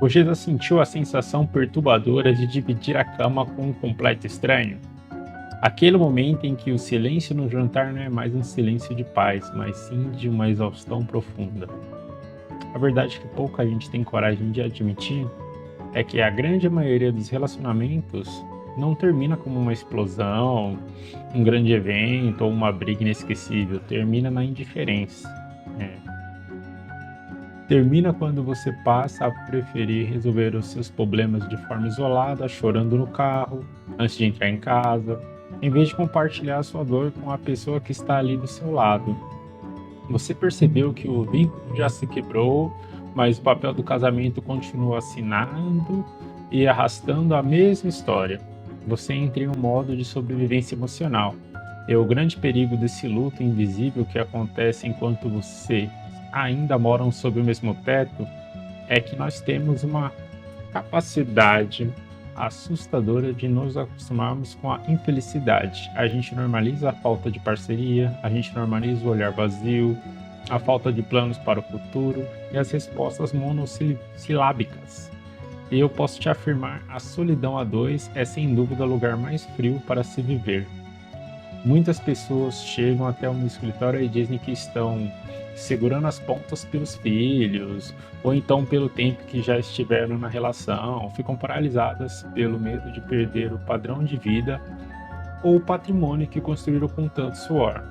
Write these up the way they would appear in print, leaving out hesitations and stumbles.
Você já sentiu a sensação perturbadora de dividir a cama com um completo estranho? Aquele momento em que o silêncio no jantar não é mais um silêncio de paz, mas sim de uma exaustão profunda. A verdade que pouca gente tem coragem de admitir é que a grande maioria dos relacionamentos não termina como uma explosão, um grande evento ou uma briga inesquecível, termina na indiferença. É. Termina quando você passa a preferir resolver os seus problemas de forma isolada, chorando no carro, antes de entrar em casa, em vez de compartilhar a sua dor com a pessoa que está ali do seu lado. Você percebeu que o vínculo já se quebrou, mas o papel do casamento continua assinando e arrastando a mesma história. Você entra em um modo de sobrevivência emocional. É o grande perigo desse luto invisível que acontece enquanto você ainda moram sob o mesmo teto é que nós temos uma capacidade assustadora de nos acostumarmos com a infelicidade. A gente normaliza a falta de parceria, a gente normaliza o olhar vazio, a falta de planos para o futuro e as respostas monossilábicas. E eu posso te afirmar, a solidão a dois é sem dúvida o lugar mais frio para se viver. Muitas pessoas chegam até o meu escritório e dizem que estão segurando as pontas pelos filhos, ou então pelo tempo que já estiveram na relação, ficam paralisadas pelo medo de perder o padrão de vida ou o patrimônio que construíram com tanto suor.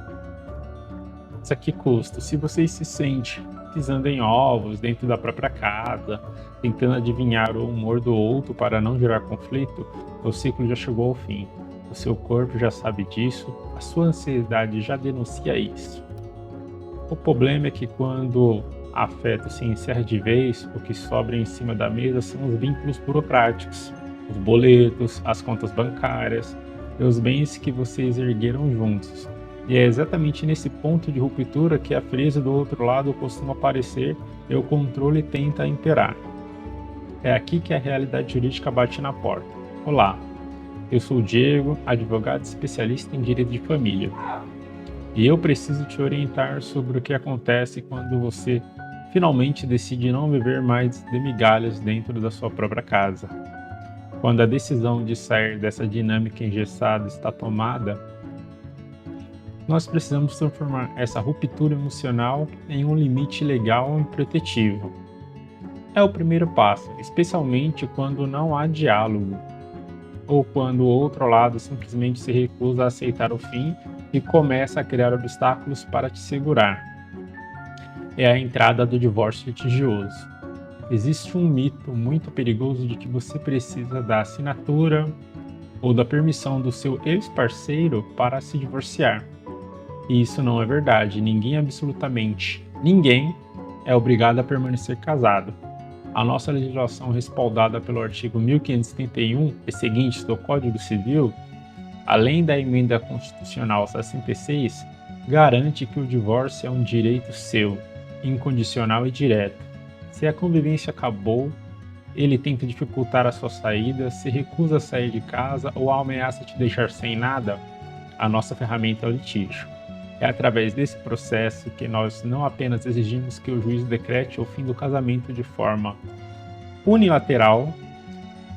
Mas a que custo? Se você se sente pisando em ovos dentro da própria casa, tentando adivinhar o humor do outro para não gerar conflito, o ciclo já chegou ao fim. O seu corpo já sabe disso, a sua ansiedade já denuncia isso. O problema é que quando a afeto se encerra de vez, o que sobra em cima da mesa são os vínculos burocráticos, os boletos, as contas bancárias e os bens que vocês ergueram juntos. E é exatamente nesse ponto de ruptura que a frieza do outro lado costuma aparecer e o controle tenta imperar. É aqui que a realidade jurídica bate na porta. Olá, eu sou o Diego, advogado especialista em direito de família. E eu preciso te orientar sobre o que acontece quando você finalmente decide não viver mais de migalhas dentro da sua própria casa. Quando a decisão de sair dessa dinâmica engessada está tomada, nós precisamos transformar essa ruptura emocional em um limite legal e protetivo. É o primeiro passo, especialmente quando não há diálogo, ou quando o outro lado simplesmente se recusa a aceitar o fim e começa a criar obstáculos para te segurar. É a entrada do divórcio litigioso. Existe um mito muito perigoso de que você precisa da assinatura ou da permissão do seu ex-parceiro para se divorciar. E isso não é verdade. Ninguém, absolutamente ninguém, é obrigado a permanecer casado. A nossa legislação, respaldada pelo artigo 1571 e seguintes do Código Civil, além da emenda constitucional 66, garante que o divórcio é um direito seu, incondicional e direto. Se a convivência acabou, ele tenta dificultar a sua saída, se recusa a sair de casa ou ameaça te deixar sem nada, a nossa ferramenta é o litígio. É através desse processo que nós não apenas exigimos que o juiz decrete o fim do casamento de forma unilateral,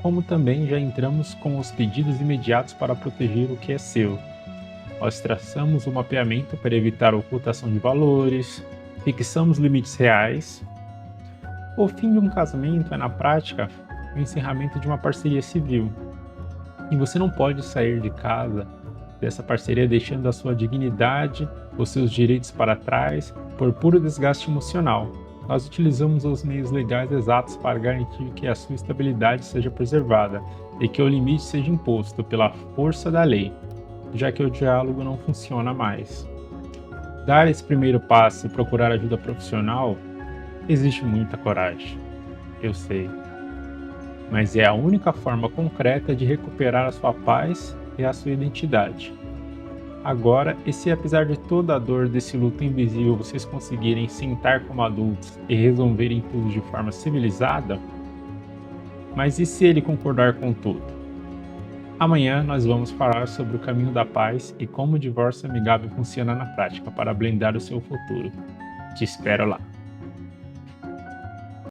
como também já entramos com os pedidos imediatos para proteger o que é seu. Nós traçamos o mapeamento para evitar a ocultação de valores, fixamos limites reais. O fim de um casamento é, na prática, o encerramento de uma parceria civil. E você não pode sair de casa dessa parceria deixando a sua dignidade, os seus direitos para trás, por puro desgaste emocional. Nós utilizamos os meios legais exatos para garantir que a sua estabilidade seja preservada e que o limite seja imposto pela força da lei, já que o diálogo não funciona mais. Dar esse primeiro passo e procurar ajuda profissional exige muita coragem, eu sei, mas é a única forma concreta de recuperar a sua paz e a sua identidade. Agora, e se apesar de toda a dor desse luto invisível vocês conseguirem sentar como adultos e resolverem tudo de forma civilizada? Mas e se ele concordar com tudo? Amanhã nós vamos falar sobre o caminho da paz e como o divórcio amigável funciona na prática para blindar o seu futuro. Te espero lá.